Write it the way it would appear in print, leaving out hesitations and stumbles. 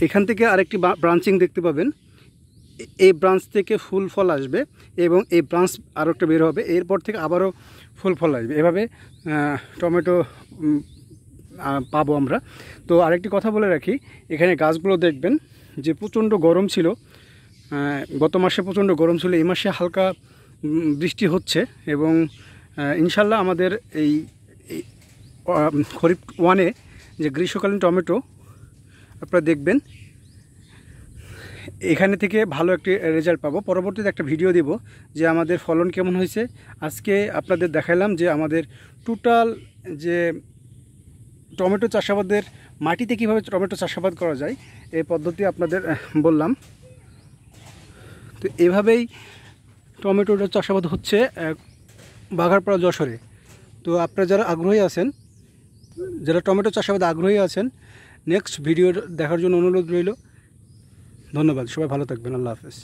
এখান থেকে আরেকটি ব্রাঞ্চিং দেখতে পাবেন। এই ব্রাঞ্চ থেকে ফুল ফল আসবে এবং এই ব্রাঞ্চ আরও একটা বের হবে, এরপর থেকে আবারও ফুল ফল আসবে। এভাবে টমেটো পাবো আমরা। তো আরেকটি কথা বলে রাখি, এখানে গাছগুলো দেখবেন যে প্রচণ্ড গরম ছিল, গত মাসে প্রচণ্ড গরম ছিল, এই মাসে হালকা বৃষ্টি হচ্ছে এবং ইনশাল্লাহ আমাদের এই খরিফ 1-এ যে গ্রীষ্মকালীন টমেটো আপনারা দেখবেন এখানে থেকে ভালো একটি রেজাল্ট পাবো। পরবর্তীতে একটা ভিডিও দেব যে আমাদের ফলন কেমন হয়েছে। আজকে আপনাদের দেখালাম যে আমাদের টোটাল যে টমেটো চাষাবাদের মাটিতে কিভাবে টমেটো চাষাবাদ করা যায় এই পদ্ধতি আপনাদের বললাম। তো এভাবেই টমেটোর চাষাবাদ হচ্ছে বাঘারপাড়া যশোরে। তো আপনারা যারা আগ্রহী আছেন, যারা টমেটো চাষাবাদে আগ্রহী আছেন, নেক্সট ভিডিও দেখার জন্য অনুরোধ রইল। ধন্যবাদ, সবাই ভালো থাকবেন, আল্লাহ হাফেজ।